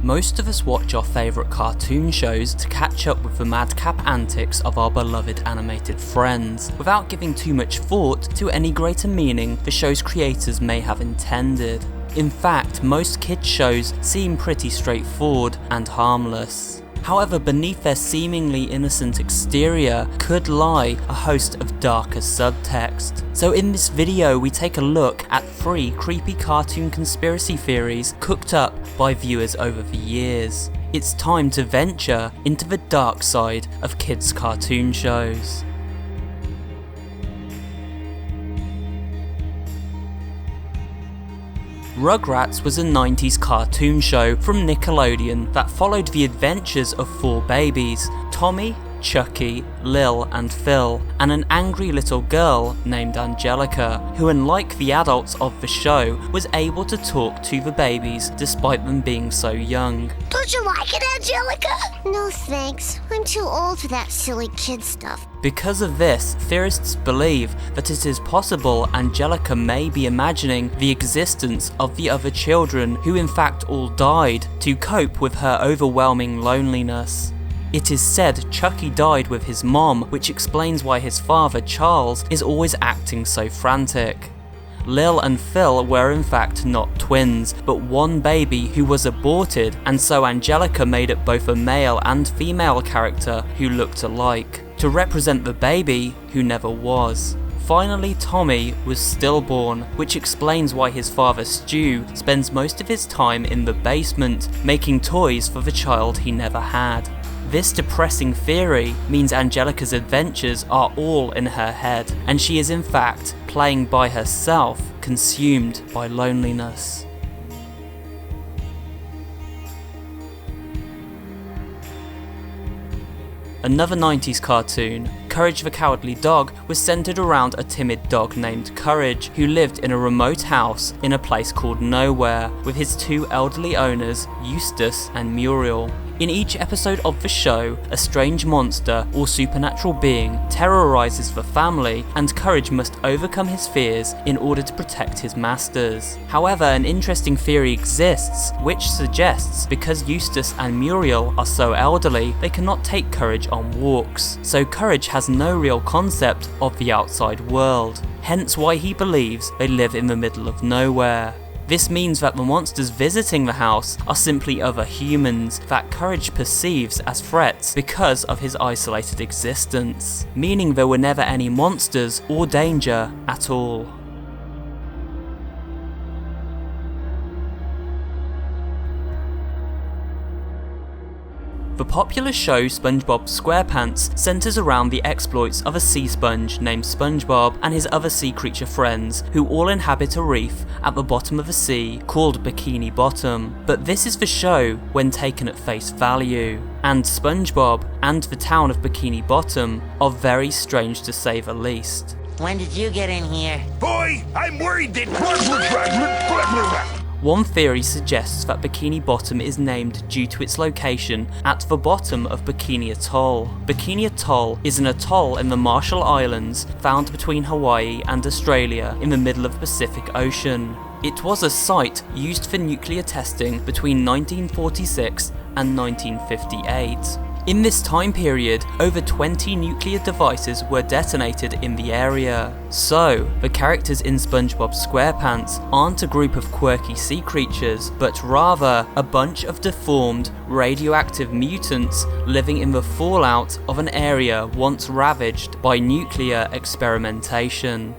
Most of us watch our favourite cartoon shows to catch up with the madcap antics of our beloved animated friends, without giving too much thought to any greater meaning the show's creators may have intended. In fact, most kids' shows seem pretty straightforward and harmless. However, beneath their seemingly innocent exterior could lie a host of darker subtext. So in this video we take a look at 3 creepy cartoon conspiracy theories cooked up by viewers over the years. It's time to venture into the dark side of kids' cartoon shows. Rugrats was a 90s cartoon show from Nickelodeon that followed the adventures of 4 babies, Tommy, Chucky, Lil and Phil, and an angry little girl named Angelica, who, unlike the adults of the show, was able to talk to the babies despite them being so young. Don't you like it, Angelica? No thanks, I'm too old for that silly kid stuff. Because of this, theorists believe that it is possible Angelica may be imagining the existence of the other children who in fact all died to cope with her overwhelming loneliness. It is said Chucky died with his mom, which explains why his father, Charles, is always acting so frantic. Lil and Phil were in fact not twins, but one baby who was aborted, and so Angelica made up both a male and female character who looked alike, to represent the baby who never was. Finally, Tommy was stillborn, which explains why his father Stu spends most of his time in the basement, making toys for the child he never had. This depressing theory means Angelica's adventures are all in her head, and she is in fact playing by herself, consumed by loneliness. Another 90s cartoon, Courage the Cowardly Dog, was centered around a timid dog named Courage, who lived in a remote house in a place called Nowhere, with his 2 elderly owners, Eustace and Muriel. In each episode of the show, a strange monster or supernatural being terrorizes the family, and Courage must overcome his fears in order to protect his masters. However, an interesting theory exists, which suggests because Eustace and Muriel are so elderly, they cannot take Courage on walks, so Courage has no real concept of the outside world, hence why he believes they live in the middle of nowhere. This means that the monsters visiting the house are simply other humans that Courage perceives as threats because of his isolated existence, meaning there were never any monsters or danger at all. The popular show SpongeBob SquarePants centers around the exploits of a sea sponge named Spongebob and his other sea creature friends, who all inhabit a reef at the bottom of a sea called Bikini Bottom. But this is the show when taken at face value, and Spongebob and the town of Bikini Bottom are very strange to say the least. When did you get in here? Boy, I'm worried that... One theory suggests that Bikini Bottom is named due to its location at the bottom of Bikini Atoll. Bikini Atoll is an atoll in the Marshall Islands found between Hawaii and Australia in the middle of the Pacific Ocean. It was a site used for nuclear testing between 1946 and 1958. In this time period, over 20 nuclear devices were detonated in the area. So, the characters in SpongeBob SquarePants aren't a group of quirky sea creatures, but rather a bunch of deformed, radioactive mutants living in the fallout of an area once ravaged by nuclear experimentation.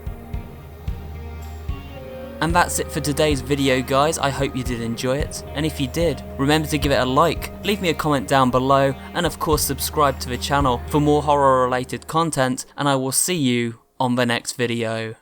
And that's it for today's video, guys. I hope you did enjoy it, and if you did, remember to give it a like, leave me a comment down below, and of course subscribe to the channel for more horror related content, and I will see you on the next video.